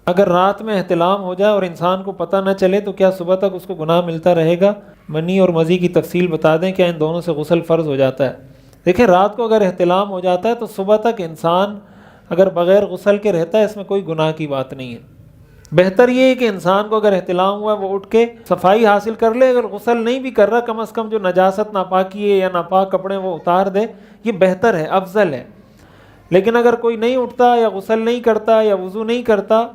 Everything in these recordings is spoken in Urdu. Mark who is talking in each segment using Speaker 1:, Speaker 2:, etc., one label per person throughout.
Speaker 1: اگر رات میں احتلام ہو جائے اور انسان کو پتہ نہ چلے تو کیا صبح تک اس کو گناہ ملتا رہے گا؟ منی اور مزی کی تفصیل بتا دیں، کیا ان دونوں سے غسل فرض ہو جاتا ہے؟ دیکھیں، رات کو اگر احتلام ہو جاتا ہے تو صبح تک انسان اگر بغیر غسل کے رہتا ہے، اس میں کوئی گناہ کی بات نہیں ہے۔ بہتر یہ ہے کہ انسان کو اگر احتلام ہوا ہے وہ اٹھ کے صفائی حاصل کر لے، اگر غسل نہیں بھی کر رہا کم از کم جو نجاست ناپاکی ہے یا ناپاک کپڑے وہ اتار دے، یہ بہتر ہے، افضل ہے۔ لیکن اگر کوئی نہیں اٹھتا یا غسل نہیں کرتا یا وضو نہیں کرتا،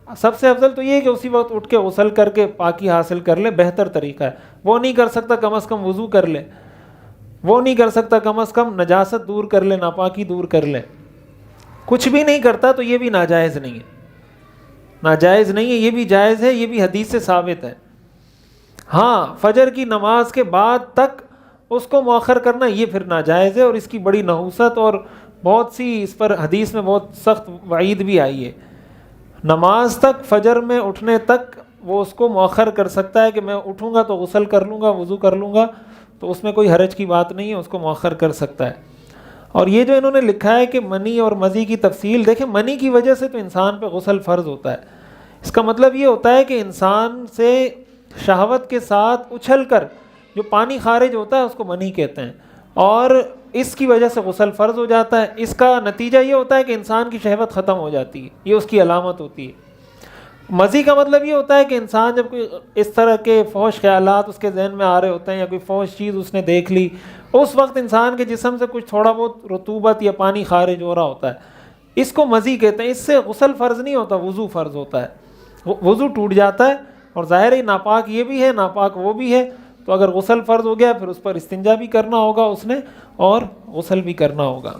Speaker 1: سب سے افضل تو یہ ہے کہ اسی وقت اٹھ کے غسل کر کے پاکی حاصل کر لے، بہتر طریقہ ہے۔ وہ نہیں کر سکتا کم از کم وضو کر لے، وہ نہیں کر سکتا کم از کم نجاست دور کر لے، ناپاکی دور کر لے۔ کچھ بھی نہیں کرتا تو یہ بھی ناجائز نہیں ہے، ناجائز نہیں ہے، یہ بھی جائز ہے، یہ بھی حدیث سے ثابت ہے۔ ہاں، فجر کی نماز کے بعد تک اس کو مؤخر کرنا یہ پھر ناجائز ہے، اور اس کی بڑی نحوست اور بہت سی اس پر حدیث میں بہت سخت وعید بھی آئی ہے۔ نماز تک، فجر میں اٹھنے تک وہ اس کو مؤخر کر سکتا ہے کہ میں اٹھوں گا تو غسل کر لوں گا، وضو کر لوں گا، تو اس میں کوئی حرج کی بات نہیں ہے، اس کو مؤخر کر سکتا ہے۔ اور یہ جو انہوں نے لکھا ہے کہ منی اور مزی کی تفصیل، دیکھیں منی کی وجہ سے تو انسان پہ غسل فرض ہوتا ہے۔ اس کا مطلب یہ ہوتا ہے کہ انسان سے شہوت کے ساتھ اچھل کر جو پانی خارج ہوتا ہے اس کو منی کہتے ہیں، اور اس کی وجہ سے غسل فرض ہو جاتا ہے۔ اس کا نتیجہ یہ ہوتا ہے کہ انسان کی شہوت ختم ہو جاتی ہے، یہ اس کی علامت ہوتی ہے۔ مزی کا مطلب یہ ہوتا ہے کہ انسان جب کوئی اس طرح کے فحش خیالات اس کے ذہن میں آ رہے ہوتے ہیں یا کوئی فحش چیز اس نے دیکھ لی، اس وقت انسان کے جسم سے کچھ تھوڑا بہت رطوبت یا پانی خارج ہو رہا ہوتا ہے، اس کو مزی کہتے ہیں۔ اس سے غسل فرض نہیں ہوتا، وضو فرض ہوتا ہے، وضو ٹوٹ جاتا ہے، اور ظاہر ہے ناپاک یہ بھی ہے، ناپاک وہ بھی ہے، تو اگر غسل فرض ہو گیا پھر اس پر استنجا بھی کرنا ہوگا اس نے، اور غسل بھی کرنا ہوگا،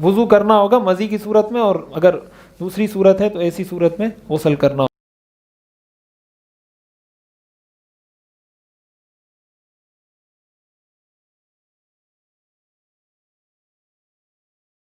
Speaker 1: وضو کرنا ہوگا مزی کی صورت میں، اور اگر دوسری صورت ہے تو ایسی صورت میں غسل کرنا ہوگا۔